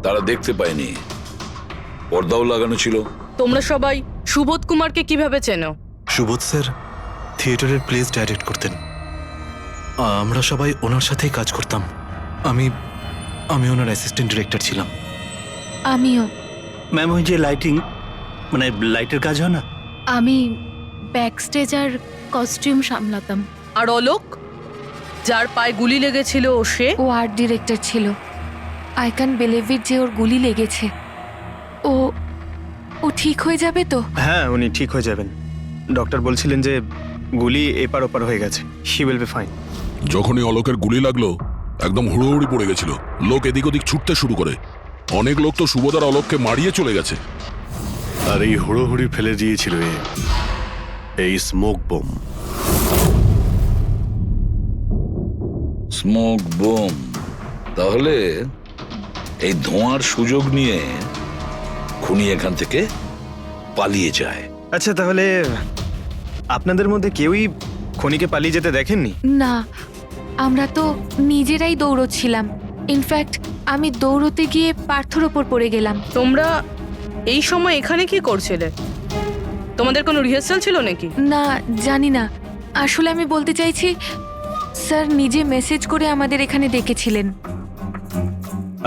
তারা দেখতে পায়নি, পর্দাও লাগানো ছিল। তোমরা সবাই সুবোধ কুমারকে কিভাবে চেনো? সুবোধ স্যার থিয়েটারের প্লেস ডাইরেক্ট করতেন, আমরা সবাই ওনার সাথেই কাজ করতাম। আমি আমি ওনার অ্যাসিস্ট্যান্ট ডিরেক্টর ছিলাম। আমিও। ম্যাম, ওই যে লাইটিং, মানে লাইটের কাজ হয় না? আমি ব্যাক স্টেজ আর কস্টিউম সামলাতাম। আর অলোক, যার পায়ে গুলি লেগেছিল, সে? ও আর্ট ডিরেক্টর ছিল। আই ক্যান বিলিভ ইট যে ওর গুলি লেগেছে। ও ও ঠিক হয়ে যাবে তো? হ্যাঁ, উনি ঠিক হয়ে যাবেন। ডক্টর বলছিলেন যে গুলি এপার ওপার হয়ে গেছে, হি উইল বি ফাইন। যখনই অলোকের গুলি লাগলো একদম হুড়োহুড়ি পড়ে গেছিল, লোক এদিক ওদিক ছুটতে শুরু করে। অনেক লোক তো সুবোধ আর অলোককে মারিয়ে চলে গেছে। আর এই হুড়োহুড়ি ফেলে দিয়েছিল এই স্মোক বোম। Smoke bomb? তাহলে এই ধোঁয়ার সুযোগ নিয়ে খুনি এখান থেকে পালিয়ে যায়। আচ্ছা, তাহলে আপনাদের মধ্যে কেউই খনিকে পালিয়ে যেতে দেখেননি? না, আমরা তো নিজেরাই দৌড়চ্ছিলাম। ইনফ্যাক্ট আমি দৌড়তে গিয়ে পার্থর ওপর পড়ে গেলাম। তোমরা এই সময় এখানে কি করছিলে? তোমাদের কোনো রিহার্সাল ছিল নাকি? না, জানি না। আসলে আমি বলতে চাইছি, স্যার নিজে মেসেজ করে আমাদের এখানে ডেকেছিলেন।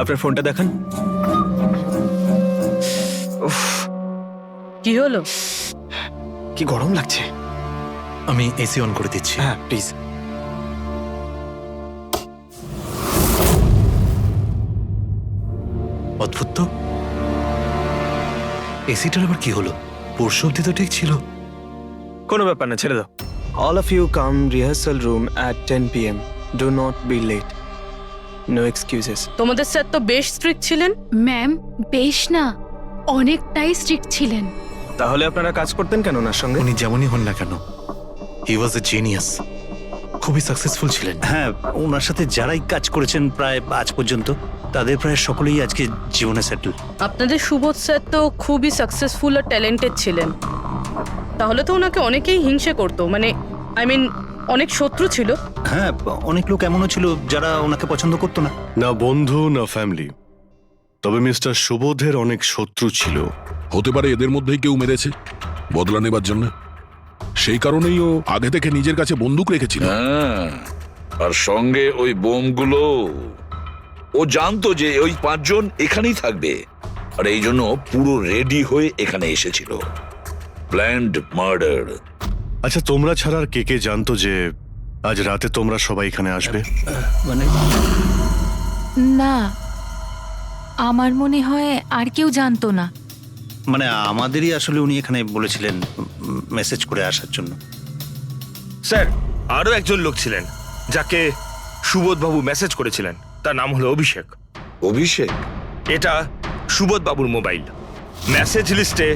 আপনার ফোনটা দেখান। উফ, কি হলো? কি গরম লাগছে। আমি এসি অন করে দিচ্ছি। হ্যাঁ, প্লিজ। অদ্ভুত তো, এসিটার আবার কি হলো? পরশু অব্দি তো ঠিক ছিল। কোনো ব্যাপার না, ছেড়ে দাও। All of you come rehearsal room at 10 PM. Do not be late. No excuses. তোমাদের স্যার তো বেশ স্ট্রিক্ট ছিলেন। ম্যাম, বেশ না, অনেকটাই স্ট্রিক্ট ছিলেন। তাহলে আপনারা কাজ করতেন কেন ওনার সঙ্গে? উনি যেমনই হন না কেন, হি ওয়াজ এ জিনিয়াস, খুবই সাকসেসফুল ছিলেন। হ্যাঁ, ওনার সাথে যারাই কাজ করেছেন প্রায় আজ পর্যন্ত, তাদের প্রায় সকলেই আজকে জীবনে সেটেল। আপনাদের সুবোধ স্যার তো খুবই সাকসেসফুল আর ট্যালেন্টেড ছিলেন। তাহলে তো ওনাকে অনেকেই হিংসে করতো, মানে আই মিন অনেক শত্রু ছিল। হ্যাঁ, অনেক লোক এমনও ছিল যারা ওনাকে পছন্দ করতো না। না বন্ধু না ফ্যামিলি, তবে মিস্টার সুবোধের অনেক শত্রু ছিল। হতে পারে এদের মধ্যেই কেউ মেরেছে বদলা নেবার জন্য। সেই কারণেই ও আগে থেকে নিজের কাছে বন্দুক রেখেছিল। হ্যাঁ, আর সঙ্গে ওই বোমগুলো। ও জানতো যে ওই 5 জন এখানেই থাকবে, আর এই জন্য পুরো রেডি হয়ে এখানে এসেছিল। Planned murder. আচ্ছা, তোমরা ছাড়া আর কে কে জানতো যে আজ রাতে তোমরা সবাই এখানে আসবে? মানে না, আমার মনে হয় আর কেউ জানতো না। মানে আমাদেরই আসলে উনি এখানে বলেছিলেন মেসেজ করে আসার জন্য। স্যার, আরো একজন লোক ছিলেন যাকে সুবোধ বাবু মেসেজ করেছিলেন, তার নাম হলো অভিষেক। অভিষেক? এটা সুবোধ বাবুর মোবাইল। মেসেজ লিস্টে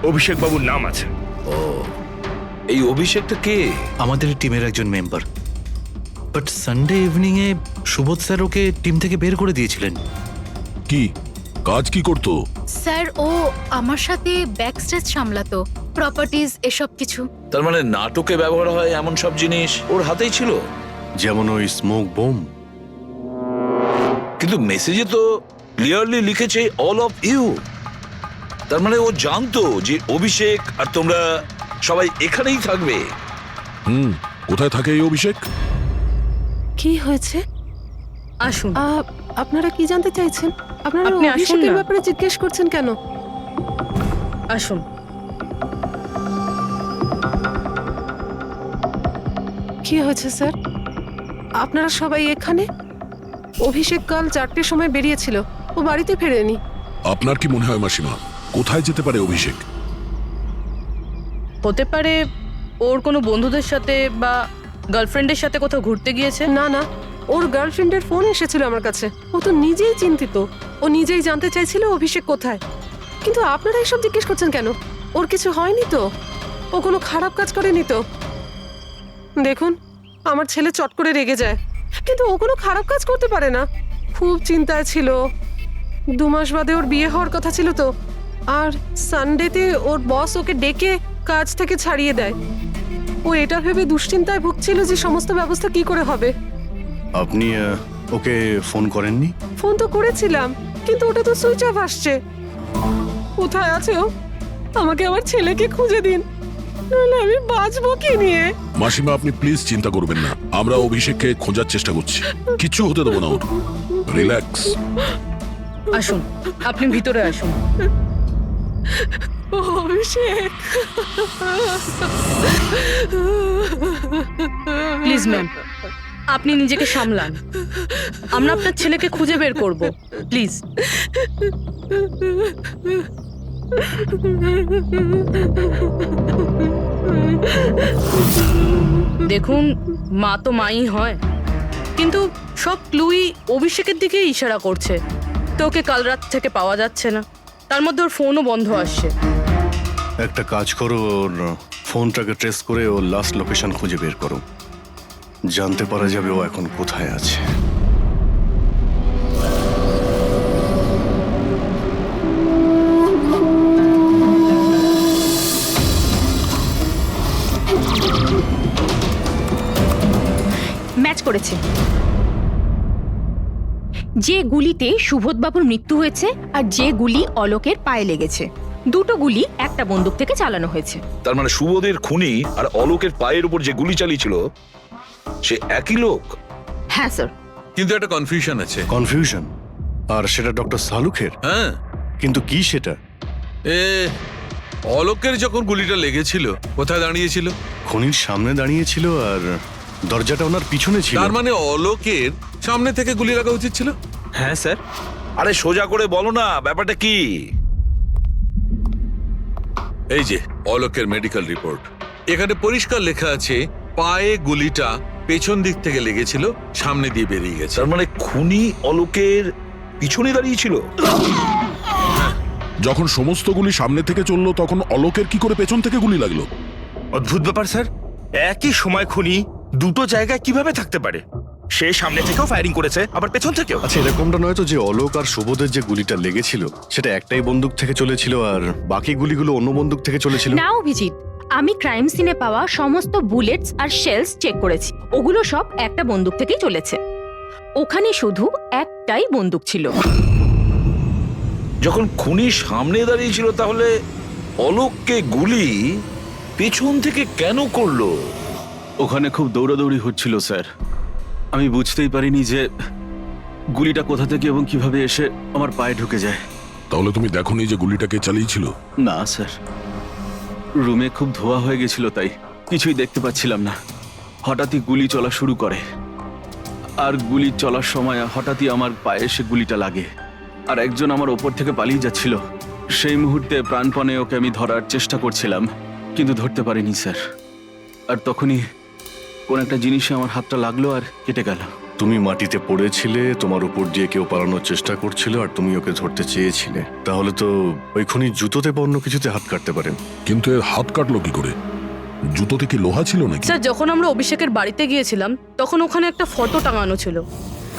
অভিষেক বাবুর নাম আছে। এই অভিষেকটা কে? আমাদের টিমের একজন member, but Sunday evening A Subodh sir okay team থেকে বের করে দিয়েছিলেন। কি কাজ কি করতো? স্যার, ও আমার সাথে ব্যাক স্টেজ সামলাতো, প্রপার্টিজ এসব কিছু। তার মানে নাটকে ব্যবহার হয় এমন সব জিনিস ওর হাতেই ছিল। যেমন ওই স্মোক বোম। কিন্তু মেসেজে তো ক্লিয়ারলি লিখেছে অল অফ ইউ। তার মানে ও জানতো যে অভিষেক আর তোমরা সবাই এখানেই থাকবে। কোথায় থাকে এই অভিষেক? কি হয়েছে? আসুন। আপনারা কি জানতে চাইছেন? আপনারা আপনি আসুন অভিষেকের না। ব্যাপারে জিজ্ঞেস করছেন কেন? আসুন। কি হয়েছে স্যার? আপনারা সবাই এখানে? অভিষেক কাল 4টের সময় বেরিয়েছিল, ও বাড়িতে ফেরেনি। আপনার কি মনে হয় মাসিমা, কোথায় যেতে পারে অভিষেক? হতে পারে ওর কোনো বন্ধুদের সাথে বা গার্লফ্রেন্ডের সাথে কোথাও ঘুরতে গিয়েছে। না না, ওর গার্লফ্রেন্ডের ফোন এসেছিল আমার কাছে। ও তো নিজেই চিন্তিত, ও নিজেই জানতে চাইছিল অভিষেক কোথায়। কিন্তু আপনারা এসব জিজ্ঞেস করছেন কেন? ওর কিছু হয়নি তো? ও কোনো খারাপ কাজ করেনি তো? দেখুন, আমার ছেলে চট করে রেগে যায়, কিন্তু ও কোনো খারাপ কাজ করতে পারে না। খুব চিন্তায় ছিল। 2 মাস বাদে ওর বিয়ে হওয়ার কথা ছিল তো, আর সানডেতে ওর বস ওকে ডেকে কাজ থেকে ছাড়িয়ে দেয়। ও এটা ভেবে দুশ্চিন্তায় ভুগছিল যে সমস্ত ব্যবস্থা কি করে হবে। আপনি ওকে ফোন করেননি? ফোন তো করেছিলাম, কিন্তু ওটা তো সুইচ অফ আসছে। কোথায় আছে ও? আমাকে আমার ছেলেকে খুঁজে দিন, নাহলে আমি বাঁচবো কি নিয়ে? মাসিমা আপনি প্লিজ চিন্তা করবেন না, আমরা অভিষেককে খোঁজার চেষ্টা করছি, কিচ্ছু হতে দেবো না ওর। রিল্যাক্স। আসুন, আপনি ভিতরে আসুন। অভিষেক, প্লিজ ম্যাম, আপনি নিজেকে সামলান। আমরা আপনার ছেলেকে খুঁজে বের করব, প্লিজ। দেখুন, মা তো মাই হয়, কিন্তু সব ক্লুই অভিষেকের দিকে ইশারা করছে। তো ওকে কাল রাত থেকে পাওয়া যাচ্ছে না, তার মধ্যে ওর ফোনও বন্ধ আসছে। একটা কাজ করো, ওর ফোনটাকে ট্রেস করে ওর লাস্ট লোকেশন খুঁজে বের করো, জানতে পারা যাবে ও এখন কোথায় আছে। ম্যাচ করেছে। যে গুলিতে সুবোধবাবুর মৃত্যু হয়েছে আর যে গুলি অলোকের পায়ে লেগেছে, দুটো গুলি একটা বন্দুক থেকে চালানো হয়েছে। তার মানে সুবোধের খুনি আর অলোকের পায়ের উপর যে গুলি চালিয়েছিল সে একই লোক। হ্যাঁ স্যার। কিন্তু একটা কনফিউশন আছে। কনফিউশন? আর সেটা ডক্টর সালুখের? হ্যাঁ। কিন্তু কি সেটা? অলোকের যখন গুলিটা লেগেছিল কোথায় দাঁড়িয়েছিল? খনির সামনে দাঁড়িয়েছিল আর দরজাটা ওনার পিছনে ছিল। তার মানে অলোকের সামনে থেকে গুলি লাগা উচিত ছিল। হ্যাঁ স্যার। আরে সোজা করে বলো না, ব্যাপারটা কি? এই যে অলোকের মেডিকেল রিপোর্ট, এখানে পরিষ্কার লেখা আছে পায়ে গুলিটা পেছন দিক থেকে লেগেছিল, সামনে দিয়ে বেরিয়ে গেছে। তার মানে খুনি অলোকের পিছনে দাঁড়িয়েছিল। যখন সমস্ত গুলি সামনে থেকে চললো তখন অলোকের কি করে পেছন থেকে গুলি লাগলো? অদ্ভুত ব্যাপার স্যার, একই সময় খুনি দুটো জায়গায় কিভাবে থাকতে পারে? সে সামনে থেকেও ফায়ারিং করেছে, আবার পেছন থেকেও। আচ্ছা, এরকমটা নয় তো যে অলোক আর সুবোধের যে গুলিটা লেগেছিল সেটা একটাই বন্দুক থেকে চলেছিল আর বাকি গুলিগুলো অন্য বন্দুক থেকে চলেছিল? না অভিজিৎ, আমি ক্রাইম সিনে পাওয়া সমস্ত বুলেটস আর শেলস চেক করেছি, ওগুলো সব একটা বন্দুক থেকেই চলেছে। ওখানে শুধু একটাই বন্দুক ছিল। যখন খুনি সামনে দাঁড়িয়েছিল তাহলে অলোককে গুলি পেছন থেকে কেন করলো? ওখানে খুব দৌড়াদৌড়ি হচ্ছিল স্যার, আমি বুঝতেই পারিনি যে গুলিটা কোথা থেকে এবং কিভাবে এসে আমার পায়ে ঢুকে যায়। তাহলে তুমি দেখোনি যে গুলিটাকে চালিয়েছিল? না স্যার, রুমে খুব ধোয়া হয়ে গেছিল, তাই কিছুই দেখতে পাচ্ছিলাম না। হঠাৎই গুলি চলা শুরু করে, আর গুলি চলার সময় হঠাৎই আমার পায়ে এসে গুলিটা লাগে, আর একজন আমার ওপর থেকে পালিয়ে যাচ্ছিল। সেই মুহূর্তে প্রাণপণে ওকে আমি ধরার চেষ্টা করছিলাম, কিন্তু ধরতে পারিনি স্যার। আর তখনই কোন একটা জিনিসে আমার হাতটা লাগলো আর কেটে গেল। তুমি মাটিতে পড়েছিলে, তোমার উপর দিয়ে কেউ পালানোর চেষ্টা করছিল আর তুমি ওকে ধরতে চেয়েছিলে। তাহলে তো ওই খুনি জুতোতে বা অন্য কিছুতে হাত কাটতে পারেন। কিন্তু এর হাত কাটলো কি করে? জুতোতে কি লোহা ছিল নাকি? স্যার, যখন আমরা অভিষেকের বাড়িতে গিয়েছিলাম তখন ওখানে একটা ফটো টাঙানো ছিল,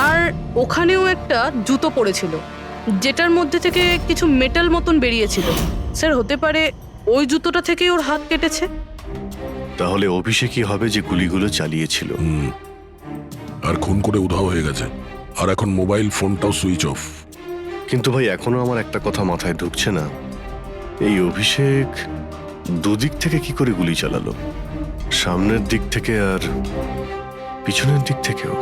আর ওখানেও একটা জুতো পড়েছিল যেটার মধ্যে থেকে কিছু মেটাল মতন বেরিয়েছিল। স্যার, হতে পারে ওই জুতোটা থেকেই ওর হাত কেটেছে। তাহলে অভিষেকই হবে যে গুলিগুলো চালিয়েছিল। আর খুন করে উধাও হয়ে গেছে, আর এখন মোবাইল ফোনটাও সুইচ অফ। কিন্তু ভাই, এখনো আমার একটা কথা মাথায় ঢুকছে না, এই অভিষেক দুদিক থেকে কি করে গুলি চালালো? সামনের দিক থেকে আর পিছনের দিক থেকেও।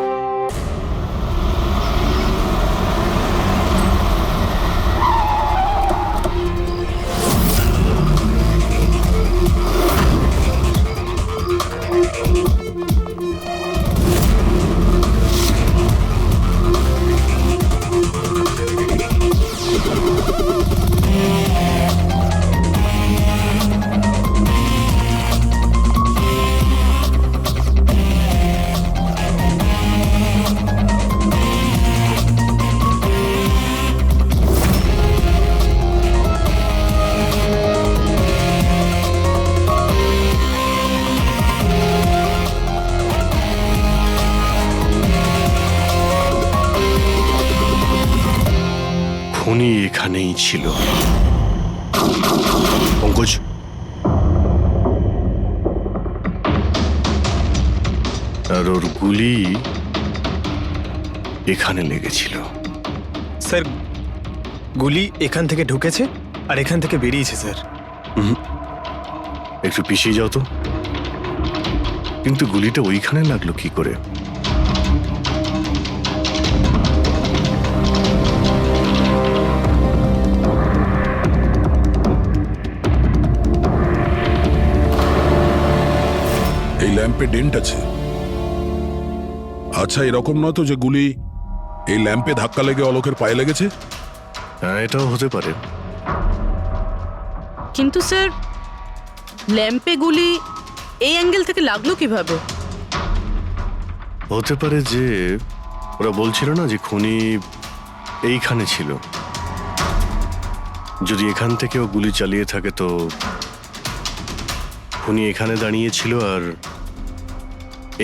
খুনি এখানেই ছিল। পঙ্কজ, আর ওর গুলি এখানে লেগেছিল। স্যার, গুলি এখান থেকে ঢুকেছে আর এখান থেকে বেরিয়েছে স্যার। একটু পিছিয়ে যাও তো। কিন্তু গুলিটা ওইখানে লাগলো কি করে? এই ল্যাম্পে ডেন্ট আছে। আচ্ছা, এরকম নয় তো যে গুলি এই ল্যাম্পে ধাক্কা লেগে অলোকের পায়ে লেগেছে? হ্যাঁ, এটাও হতে পারে। কিন্তু স্যার, ল্যাম্পে গুলি এই অ্যাঙ্গেল থেকে লাগলো কিভাবে? হতে পারে যে ওরা বলছিল না যে খুনি এইখানে ছিল। যদি এখান থেকেও গুলি চালিয়ে থাকে তো খুনি এখানে দাঁড়িয়েছিল আর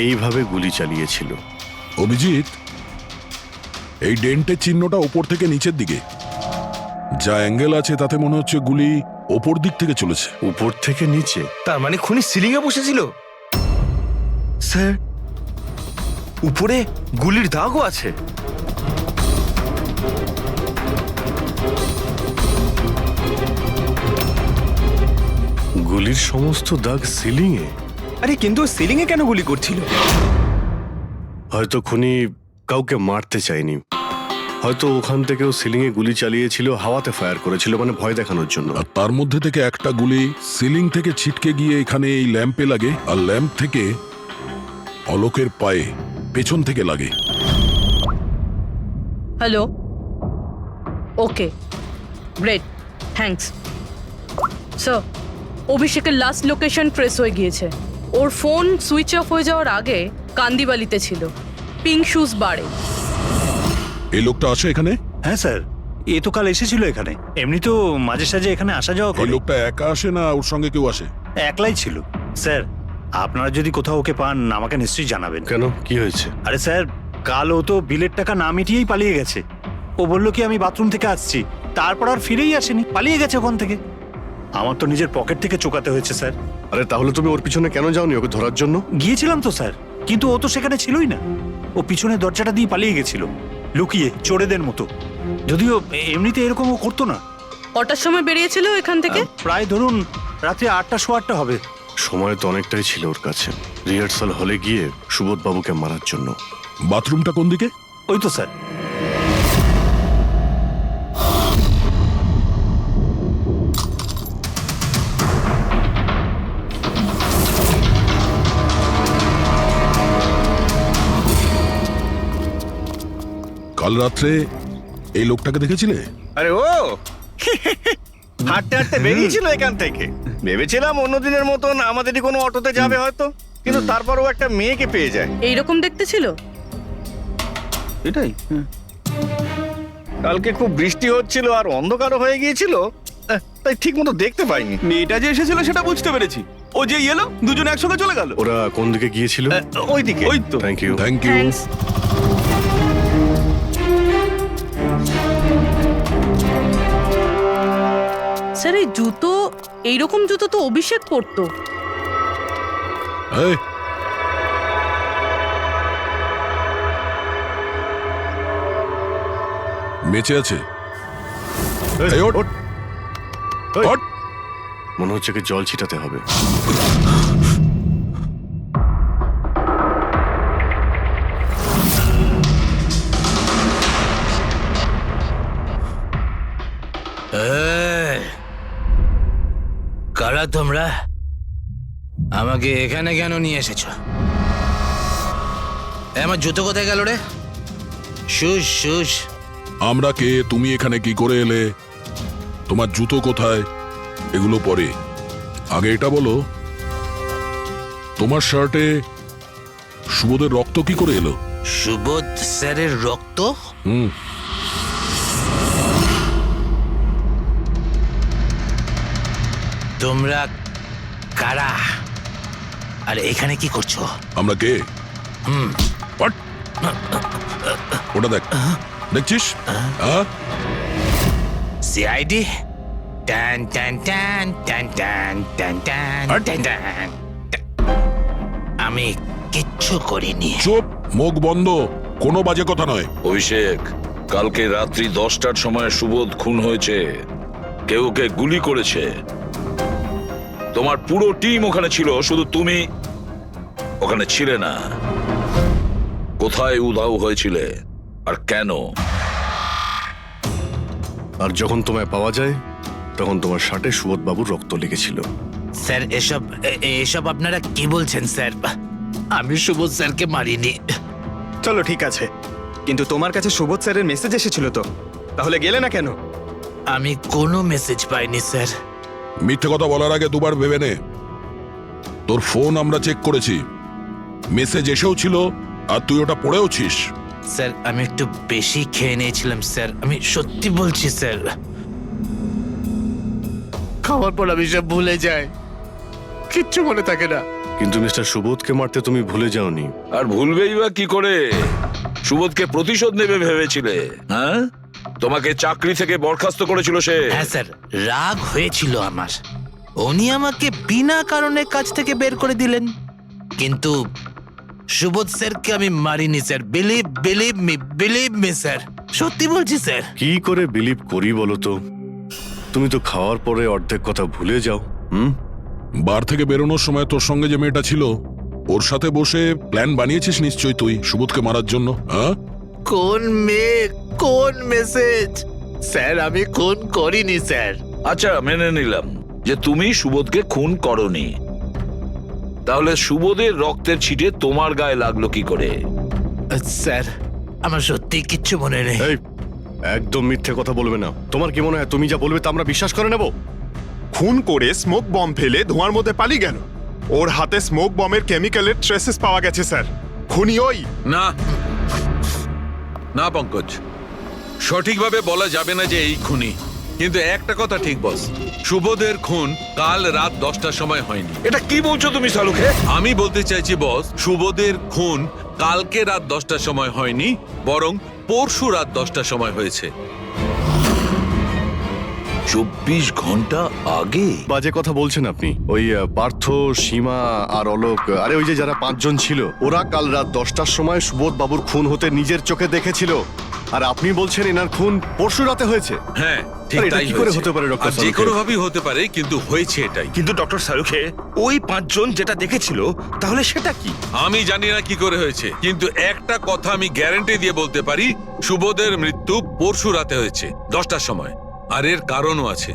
এইভাবে গুলি চালিয়েছিল। অভিজিৎ, এই ডেন্টের চিহ্নটা ওপর থেকে নিচের দিকে। যা অ্যাঙ্গেল আছে তাতে মনে হচ্ছে গুলি ওপর দিক থেকে চলেছে। উপর থেকে নিচে? তার মানে খুনি সিলিং এ বসেছিল। স্যার, উপরে গুলির দাগও আছে। গুলির সমস্ত দাগ সিলিং এ? আরে কিন্তু সিলিং এ কেন গুলি করছিল? হয়তো খুনি কাউকে মারতে চায়নি। হয়তো ওখান থেকেও সিলিং এ গুলি চালিয়েছিল, হাওয়াতে ফায়ার করেছিল, মানে ভয় দেখানোর জন্য। আর তার মধ্যে থেকে একটা গুলি সিলিং থেকে ছিটকে গিয়ে এখানে এই ল্যাম্পে লাগে, আর ল্যাম্প থেকে অলোকের পায়ে পেছন থেকে লাগে। হ্যালো, ওকে, গ্রেট, থ্যাঙ্কস। স্যার, অভিষেকের লাস্ট লোকেশন ট্রেস হয়ে গিয়েছে। ওর ফোন সুইচ অফ হয়ে যাওয়ার আগে কান্দিবালিতে ছিল, পিঙ্ক শুজ বারে। এই লোকটা আসে এখানে? হ্যাঁ স্যার, এ তো কাল এসেছিল এখানে। এমনি তো মাঝে সাঝে এখানে আসা যাওয়া এই করে। লোকটা একা আসে না ওর সঙ্গে কেউ আসে? একলাই ছিল। স্যার, আপনারা যদি কোথাও ওকে পান আমাকে নিশ্চয়ই জানাবেন। কেন, কি হয়েছে? আরে স্যার, কাল ও তো বিলের টাকা না মিটিয়েই পালিয়ে গেছে। ও বলল কি আমি বাথরুম থেকে আসছি, তারপর আর ফিরেই আসেনি, পালিয়ে গেছে ওখান থেকে। আমার তো নিজের পকেট থেকে চোকাতে হয়েছে স্যার। আরে তাহলে তুমি ওর পিছনে কেন যাওনি ওকে ধরার জন্য? গিয়েছিলাম তো স্যার, কিন্তু ও তো সেখানে ছিলই না। ও পিছনে দরজাটা দিয়ে পালিয়ে গেছিল, লুকিয়ে, চোরেদের মতো। যদিও এমনিতে এরকম ও করতো না। কটার সময় বেরিয়েছিল এখান থেকে? প্রায় ধরুন রাত্রি 8টা, 8:15 হবে। সময় তো অনেকটাই ছিল ওর কাছে রিহার্সাল হলে গিয়ে সুবোধ বাবুকে মারার জন্য। বাথরুমটা কোন দিকে? ওই তো স্যার। কাল রাত্রে এই লোকটাকে দেখেছিলে? আরে ও হাঁটতে হাঁটতে বেরিয়েছিল এখান থেকে। ভেবেছিলাম অন্য দিনের মতন আমাদেরই কোনো অটোতে যাবে হয়তো, কিন্তু তারপরও একটা মেয়েকে পেয়ে যায়। এইরকম দেখতে ছিল? এটাই। কালকে খুব বৃষ্টি হচ্ছিল আর অন্ধকারও হয়ে গিয়েছিল, তাই ঠিক মতো দেখতে পাইনি। মেয়েটা যে এসেছিল সেটা বুঝতে পেরেছি। ও যে এলো, দুজন একসঙ্গে চলে গেল। ওরা কোন দিকে গিয়েছিল? ওইদিকে। ওই তো। Thank you. Thank you. Thanks. Sir, এই জুতো, এইরকম জুতো তো অভিষেক পরতো। এই, বেঁচে আছে? এই, ওঠ, ওঠ, ওঠ। মনে হচ্ছে কি জল ছিটাতে হবে। কারা তোমরা? আমাকে এখানে কেন নিয়ে এসেছো? আমার জুতো কোথায় গেল রে? শুশ শুশ। আমরা কে, তুমি এখানে কি করে এলে, তোমার জুতো কোথায়, এগুলো পরে। আগে এটা বলো, তোমার শার্টে সুবোধের রক্ত কি করে এলো? সুবোধ স্যারের রক্ত? হুম। তোমরা কারা আর এখানে কি করছো? আমরা কে? What? ওটা দেখ, দেখছিস? সিআইডি? টান টান টান টান টান টান টান টান টান। আমি কিচ্ছু করিনি। চুপ, মুখ বন্ধ, কোনো বাজে কথা নয়। অভিষেক, কালকে রাত্রি 10টার সময় সুবোধ খুন হয়েছে, কেউ কে গুলি করেছে। তোমার পুরো টিম ওখানে ছিল, শুধু তুমি ওখানে ছিলে না। কোথায় উধাও হয়েছিলে আর কেন? আর যখন তোমায় পাওয়া যায় তখন তোমার শার্টে সুবোধ বাবুর রক্ত লেগেছিল। স্যার এসব আপনারা কি বলছেন স্যার? আমি সুবোধ স্যারকে মারিনি। চলো ঠিক আছে, কিন্তু তোমার কাছে সুবোধ স্যারের মেসেজ এসেছিল তো, তাহলে গেলে না কেন? আমি কোনো মেসেজ পাইনি স্যার। মিথ্যে কথা বলার আগে দুবার ভেবে নে। তোর ফোন আমরা চেক করেছি, মেসেজ এসেও ছিল আর তুই ওটা পড়েওছিস। স্যার আমি একটু বেশি খেয়ে নিয়েছিলাম স্যার, আমি সত্যি বলছি স্যার। খাওয়ার পর আমি সব ভুলে যাই, কিচ্ছু মনে থাকে না। কিন্তু মিস্টার সুবোধকে মারতে তুমি ভুলে যাওনি। আর ভুলবেই বা কি করে? সুবোধকে প্রতিশোধ নেবে ভেবেছিলে? হ্যাঁ, তোমাকে চাকরি থেকে বরখাস্ত করেছিল সে। হ্যাঁ স্যার, রাগ হয়েছিল আমার, উনি আমাকে বিনা কারণে কাজ থেকে বের করে দিলেন। কিন্তু সুবোধ স্যারকে আমি মারিনি স্যার। বিলিভ মি স্যার, সত্যি বলছি স্যার। কি করে বিলিভ করি বলো তো? তুমি তো খাওয়ার পরে অর্ধেক কথা ভুলে যাও। বার থেকে বেরোনোর সময় তোর সঙ্গে যে মেয়েটা ছিল ওর সাথে বসে প্ল্যান বানিয়েছিস নিশ্চয়ই তুই সুবোধকে মারার জন্য। হ্যাঁ, কোন মেয়ে, কোন মেসেজ? স্যার আমি খুন করিনি স্যার। আচ্ছা, মেনে নিলাম যে তুমি সুবোধকে খুন করনি, তাহলে সুবোধের রক্তের ছিটে তোমার গায়ে লাগলো কি করে? স্যার আমার সত্যি কিচ্ছু মনে নেই। এই একদম মিথ্যে কথা বলবে না। তোমার কি মনে হয় তুমি যা বলবে তা আমরা বিশ্বাস করে নেব? খুন করে স্মোক বম ফেলে ধোঁয়ার মধ্যে পালিয়ে গেল। ওর হাতে স্মোক বমের কেমিক্যালের ট্রেসেস পাওয়া গেছে স্যার। খুনি ওই না না পঙ্কজ, সঠিকভাবে বলা যাবে না যে এই খুনি, কিন্তু একটা কথা ঠিক বস, সুবোধের খুন কাল রাত 10টার সময় হয়নি। এটা কি বলছো তুমি সালুকে? আমি বলতে চাইছি বস, সুবোধের খুন কালকে রাত 10টার সময় হয়নি, বরং পরশু রাত 10টার সময় হয়েছে। 24 ঘন্টা আগে? বাজে কথা বলছেন আপনি। ওই পার্থ, সীমা আর অলোক, আরে ওই যে যারা 5 জন ছিল, ওরা কাল রাত 10টার সময় সুবোধ বাবুর খুন হতে নিজের চোখে দেখেছিল। আর আপনি বলছেন এনার খুন পরশু রাতে হয়েছে? হ্যাঁ ঠিক আরে এটা তাই কি করে হয়েছে। হতে পারে ডক্টর আর যে সালুখে? কোনো ভাবেই হতে পারে, কিন্তু হয়েছে এটাই। কিন্তু ডক্টর সালুখে, ওই 5 জন যেটা দেখেছিল তাহলে সেটা কি? আমি জানি না কি করে হয়েছে, কিন্তু একটা কথা আমি গ্যারান্টি দিয়ে বলতে পারি, সুবোধের মৃত্যু পরশু রাতে হয়েছে 10টার সময়, আর এর কারণও আছে।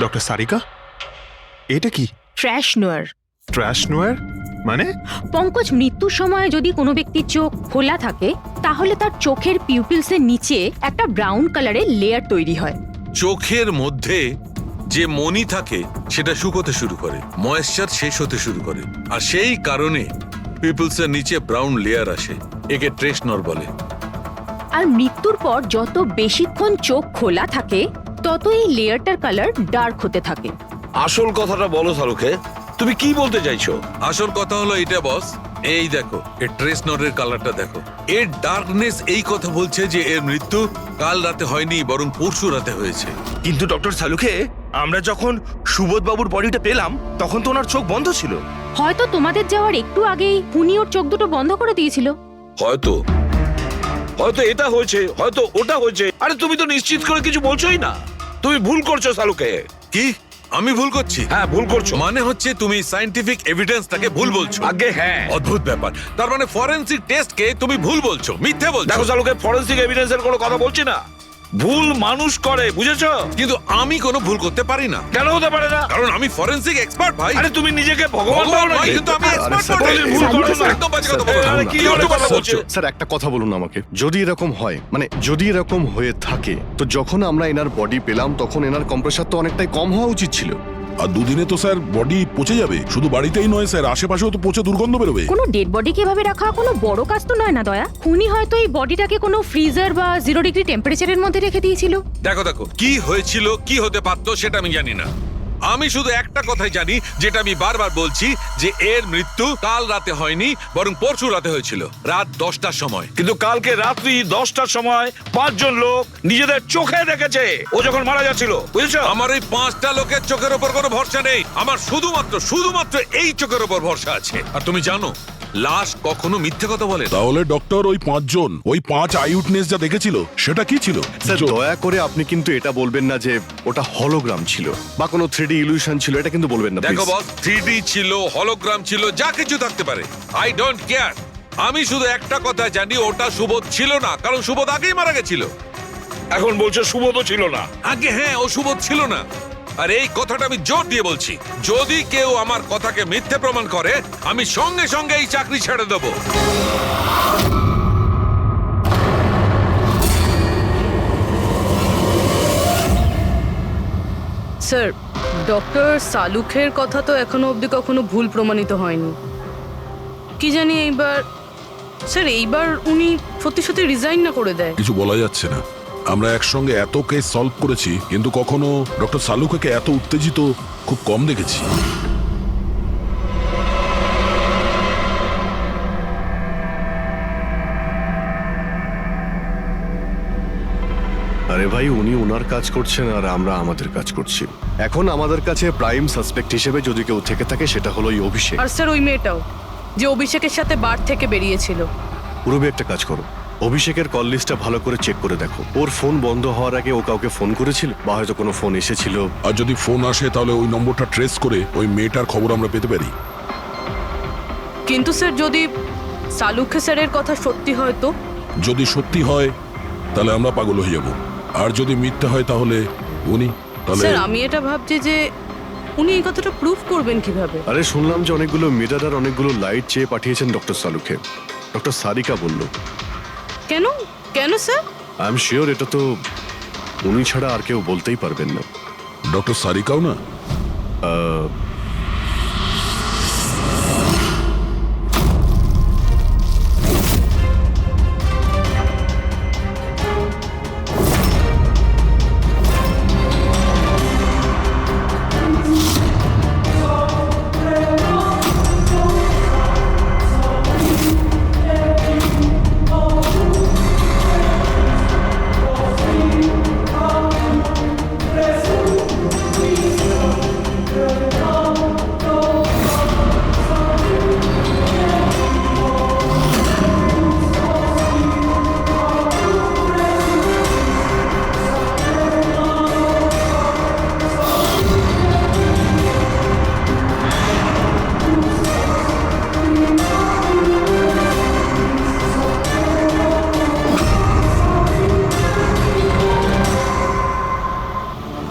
ডক্টর সারিকা, এটা কি? ট্র্যাশ নোয়ার। ট্র্যাশ নোয়ার মানে? পঙ্কজ, মৃত্যুর সময় যদি কোনো ব্যক্তির চোখ খোলা থাকে তাহলে তার চোখের পিউপিলসের নিচে একটা ব্রাউন কালারের লেয়ার তৈরি হয়। চোখের মধ্যে যে মনি থাকে সেটা শুকোতে শুরু করে, ময়েশ্চার শেষ হতে শুরু করে, আর সেই কারণে পিপলসের নিচে ব্রাউন লেয়ার আসে। একে ট্রেশনর বলে। আর মৃত্যুর পর যত বেশিক্ষণ চোখ খোলা থাকে তত এই লেয়ারটার কালার ডার্ক হতে থাকে। আসল কথাটা বলো সালুকে, তুমি কি বলতে চাইছো? আসল কথা হলো এটা বস, এই দেখো এর ট্রেশনরের কালারটা দেখো, এর ডার্কনেস এই কথা বলছে যে এর মৃত্যু কাল রাতে হয়নি, বরং পরশু রাতে হয়েছে। কিন্তু ডক্টর সালুখে, আমরা যখন সুবোধ বাবুর বডিটা পেলাম তখন তো ওনার চোখ বন্ধ ছিল। হয়তো তোমাদের যাওয়ার একটু আগেই খুনি ওর চোখ দুটো বন্ধ করে দিয়েছিল। হয়তো এটা হয়েছে, হয়তো ওটা হয়েছে। আরে তুমি তো নিশ্চিত করে কিছু বলছোই না, তুমি ভুল করছো সালুকে। কি আমি ভুল করছি? হ্যাঁ ভুল করছো। মানে হচ্ছে তুমি সায়েন্টিফিক এভিডেন্সটাকে ভুল বলছো। আগে হ্যাঁ, অদ্ভুত ব্যাপার। তার মানে ফরেনসিক টেস্টকে তুমি ভুল বলছো, মিথ্যে বলছো। দেখো সালুকে, ফরেনসিক এভিডেন্সের কোনো কথা বলছি না, ভুল মানুষ করে, বুঝেছো? কিন্তু আমি কোনো ভুল করতে পারি না। কেন হতে পারে না? কারণ আমি ফরেনসিক এক্সপার্ট ভাই। আরে তুমি নিজেকে ভগবান ভাবো নাকি? কিন্তু আমি এক্সপার্ট স্যার, নই। ভুল করো না। একদম বাজে কথা বলো না। আরে কি ধরনের কথা বলছো? স্যার একটা কথা বলুন আমাকে, যদি এরকম হয়, মানে যদি এরকম হয়ে থাকে, তো যখন আমরা এনার বডি পেলাম তখন এনার কম্প্রেসার তো অনেকটাই কম হওয়া উচিত ছিল। আর দুদিনে তো স্যার বডি পচে যাবে। শুধু বাড়িতেই নয় স্যার, আশেপাশেও তো পচে দুর্গন্ধ বেরোবে। কোনো ডেড বডিকে এভাবে রাখা কোনো বড় কাজ তো নয় না দয়া। খুনি হয়তো এই বডিটাকে কোনো ফ্রিজার বা 0 ডিগ্রি টেম্পারেচারের মধ্যে রেখে দিয়েছিল। দেখো কি হয়েছিল, কি হতে পারতো সেটা আমি জানি না, আমি শুধু একটা কথাই জানি, যেটা আমি বারবার বলছি, যে এর মৃত্যু কাল রাতে হয়নি, বরং পরশু রাতে হয়েছিল, রাত 10টার সময়। কিন্তু কালকে রাত্রি 10টার সময় 5 জন লোক নিজেদের চোখে দেখেছে ও যখন মারা যাচ্ছিল, বুঝেছো? আমার এই 5টা লোকের চোখের ওপর কোনো ভরসা নেই। আমার শুধুমাত্র এই চোখের ওপর ভরসা আছে। আর তুমি জানো, লাশ কখনো মিথ্যে কথা বলে না। তাহলে ডক্টর ওই 5 জন, ওই 5 আই উইটনেস যা দেখেছিল সেটা কি ছিল? স্যার দয়া করে আপনি কিন্তু এটা বলবেন না যে ওটা হলোগ্রাম ছিল বা কোনো 3D ইলিউশন ছিল, এটা কিন্তু বলবেন না দেখো please। বস, 3D ছিল, হলোগ্রাম ছিল, যা কিছু থাকতে পারে, আই ডোন্ট কেয়ার। আমি শুধু একটা কথা জানি, ওটা সুবোধ ছিল না, কারণ সুবোধ আগেই মারা গেছিল। এখন বলছে সুবোধও ছিল না। আগে হ্যাঁ, ও সুবোধ ছিল না। আর এই কথাটা আমি জোর দিয়ে বলছি, যদি কেউ আমার কথাকে মিথ্যে প্রমাণ করে, আমি সঙ্গে সঙ্গে এই চাকরি ছেড়ে দেবো। স্যার, ডক্টর সালুখের কথা তো এখনো অবধি কখনো ভুল প্রমাণিত হয়নি। কি জানি এইবার উনি সত্যি সত্যি রিজাইন না করে দেয়। কিছু বলা যাচ্ছে না। আমরা একসঙ্গে এত কেস সলভ করেছি, কিন্তু কখনো ডক্টর সালুকে এত উত্তেজিত খুব কম দেখেছি। আরে ভাই, উনি ওনার কাজ করছেন আর আমরা আমাদের কাজ করছি। এখন আমাদের কাছে প্রাইম সাসপেক্ট হিসেবে যদি কেউ থেকে থাকে, সেটা হলো এই অভিষেক। আর স্যার ওই মেয়েটাও, যে অভিষেকের সাথে বার থেকে বেরিয়েছিল। পুরবি একটা কাজ করো, অভিষেকের কল লিস্টটা ভালো করে চেক করে দেখো। ওর ফোন বন্ধ হওয়ার আগে ও কাউকে ফোন করেছিল বা হয়তো কোনো ফোন এসেছিল। আর যদি ফোন আসে তাহলে ওই নম্বরটা ট্রেস করে ওই মেয়েটার খবর আমরা পেতে পারি। কিন্তু স্যার, যদি সালুখে স্যারের কথা সত্যি হয় তো? যদি সত্যি হয় তাহলে আমরা পাগল হয়ে যাব, আর যদি মিথ্যা হয় তাহলে উনি, তাহলে স্যার আমি এটা ভাবছি যে উনি এই কথাটা প্রুফ করবেন কিভাবে? আরে শুনলাম যে অনেকগুলো মিটার আর অনেকগুলো লাইট চেয়ে পাঠিয়েছেন ডক্টর সালুকে। ডক্টর সারিকা বলল। কেন কেন স্যার? আই এম শিওর এটা তো উনি ছাড়া আর কেউ বলতেই পারবেন না। ডক্টর সারিকাও না?